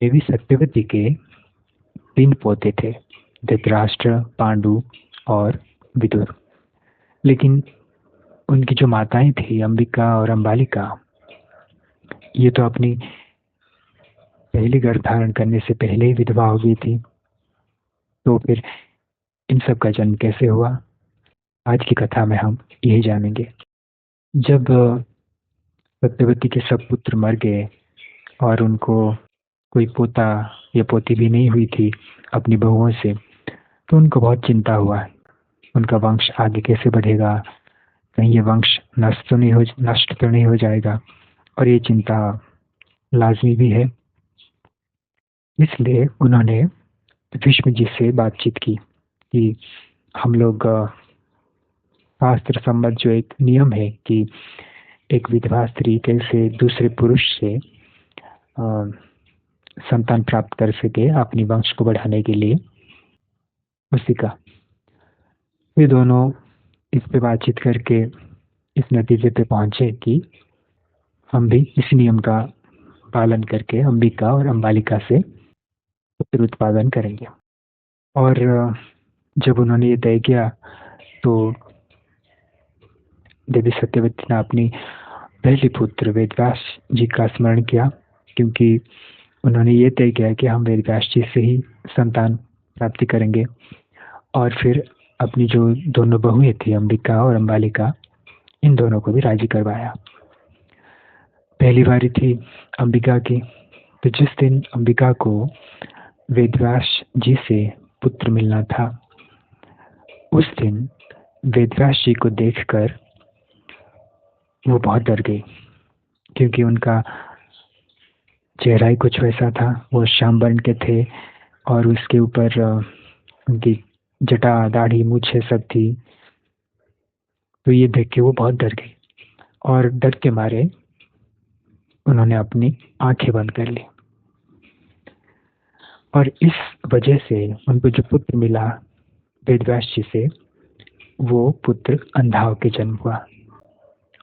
देवी सत्यवती के 3 पोते थे, धृतराष्ट्र, पांडु और विदुर। लेकिन उनकी जो माताएं थी, अंबिका और अंबालिका, ये तो अपनी पहली गर्भ धारण करने से पहले ही विधवा हो गई थी। तो फिर इन सब का जन्म कैसे हुआ? आज की कथा में हम यही जानेंगे। जब सत्यवती के सब पुत्र मर गए और उनको कोई पोता या पोती भी नहीं हुई थी अपनी बहुओं से, तो उनको बहुत चिंता हुआ। उनका वंश आगे कैसे बढ़ेगा, कहीं ये वंश नष्ट तो नहीं हो जाएगा। और ये चिंता लाजमी भी है। इसलिए उन्होंने भीष्म जी से बातचीत की कि हम लोग शास्त्र सम्मत जो एक नियम है कि एक विधवा स्त्री कैसे दूसरे पुरुष से संतान प्राप्त कर सके अपनी वंश को बढ़ाने के लिए, उसी का ये दोनों इस पे बातचीत करके इस नतीजे पे पहुंचे कि हम भी इस नियम का पालन करके अंबिका और अंबालिका से पुत्र उत्पादन करेंगे। और जब उन्होंने ये तय किया तो देवी सत्यवती ने अपनी पहली पुत्र वेदव्यास जी का स्मरण किया, क्योंकि उन्होंने ये तय किया कि हम वेदव्यास जी से ही संतान प्राप्ति करेंगे। और फिर अपनी जो दोनों बहुएं थी, अंबिका और अंबालिका, इन दोनों को भी राजी करवाया। पहली बारी थी अंबिका की, तो जिस दिन अंबिका को वेदव्यास जी से पुत्र मिलना था, उस दिन वेदव्यास जी को देखकर वो बहुत डर गई, क्योंकि उनका चेहरा ही कुछ वैसा था। वो श्याम वर्ण के थे और उसके ऊपर उनकी जटा, दाढ़ी, मूछें सब थी। तो ये देख के वो बहुत डर गई और डर के मारे उन्होंने अपनी आंखें बंद कर ली। और इस वजह से उनको जो पुत्र मिला वेदव्यास जी से, वो पुत्र अंधा होकर जन्म हुआ।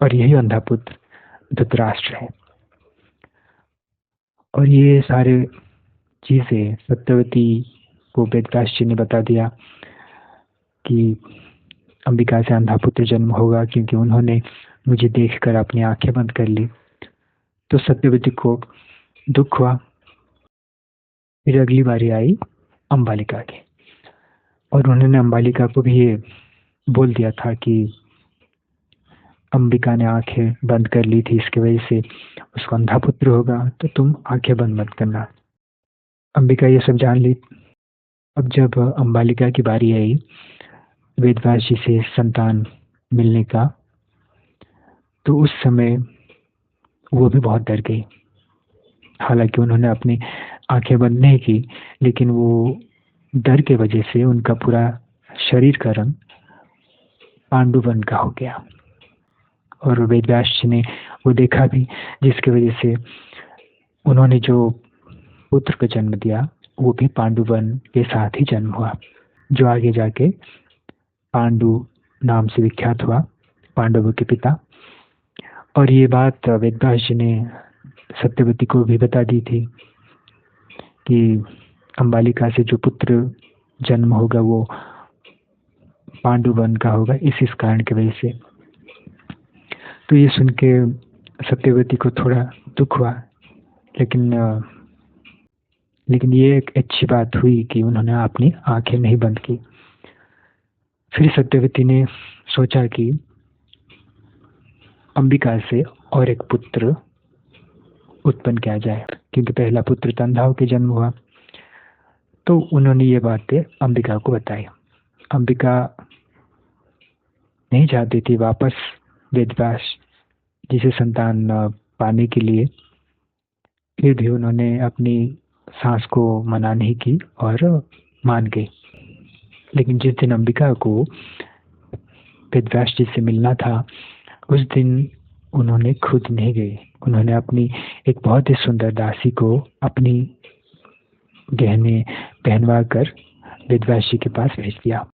और यही अंधा पुत्र धृतराष्ट्र है। और ये सारे चीजें सत्यवती को वेदव्यास जी ने बता दिया कि अंबिका से अंधा पुत्र जन्म होगा, क्योंकि उन्होंने मुझे देखकर अपनी आंखें बंद कर ली। तो सत्यवती को दुख हुआ। फिर अगली बारी आई अंबालिका की, और उन्होंने अंबालिका को भी ये बोल दिया था कि अंबिका ने आंखें बंद कर ली थी, इसकी वजह से उसको अंधा पुत्र होगा, तो तुम आंखें बंद मत करना। अंबिका ये सब जान ली। अब जब अंबालिका की बारी आई वेदव्यास जी से संतान मिलने का, तो उस समय वो भी बहुत डर गई। हालांकि उन्होंने अपनी आंखें बंद नहीं की, लेकिन वो डर के वजह से उनका पूरा शरीर का रंग पांडु वर्ण का हो गया। और वेदव्यास जी ने वो देखा भी, जिसकी वजह से उन्होंने जो पुत्र को जन्म दिया वो भी पांडु वर्ण के साथ ही जन्म हुआ, जो आगे जाके पांडु नाम से विख्यात हुआ, पांडवों के पिता। और ये बात वेदव्यास जी ने सत्यवती को भी बता दी थी कि अंबालिका से जो पुत्र जन्म होगा वो पांडु वर्ण का होगा, इस कारण की वजह से। तो ये सुन के सत्यवती को थोड़ा दुख हुआ, लेकिन ये एक अच्छी बात हुई कि उन्होंने अपनी आंखें नहीं बंद की। फिर सत्यवती ने सोचा कि अंबिका से और एक पुत्र उत्पन्न किया जाए, क्योंकि पहला पुत्र तो अंधा होकर जन्म हुआ। तो उन्होंने ये बातें अंबिका को बताई। अंबिका नहीं चाहती थी वापस वेदव्यास जी से संतान पाने के लिए, फिर भी उन्होंने अपनी सास को मना नहीं की और मान गई। लेकिन जिस दिन अंबिका को वेदव्यास जी से मिलना था, उस दिन उन्होंने खुद नहीं गए। उन्होंने अपनी एक बहुत ही सुंदर दासी को अपनी गहने पहनवा कर वेदव्यास जी के पास भेज दिया।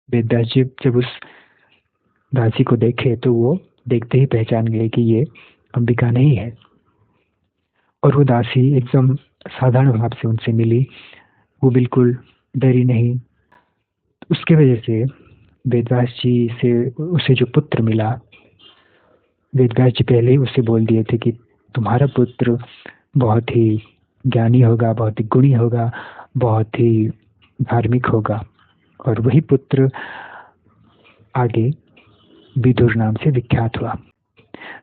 वेदव्यास जी जब उस दासी को देखे तो वो देखते ही पहचान गए कि ये अंबिका नहीं है। और वो दासी एकदम साधारण भाव से उनसे मिली, वो बिल्कुल डरी नहीं। उसके वजह से वेदव्यास जी से उसे जो पुत्र मिला, वेदव्यास जी पहले ही उसे बोल दिए थे कि तुम्हारा पुत्र बहुत ही ज्ञानी होगा, बहुत ही गुणी होगा, बहुत ही धार्मिक होगा। और वही पुत्र आगे विदुर नाम से विख्यात हुआ।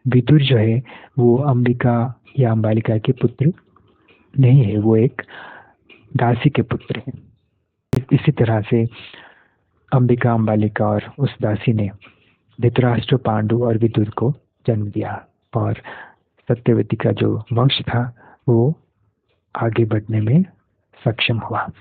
विदुर जो है वो अंबिका या अंबालिका के पुत्र नहीं है, वो एक दासी के पुत्र हैं। इसी तरह से अंबिका, अंबालिका और उस दासी ने धृतराष्ट्र, पांडु और विदुर को जन्म दिया, और सत्यवती का जो वंश था वो आगे बढ़ने में सक्षम हुआ।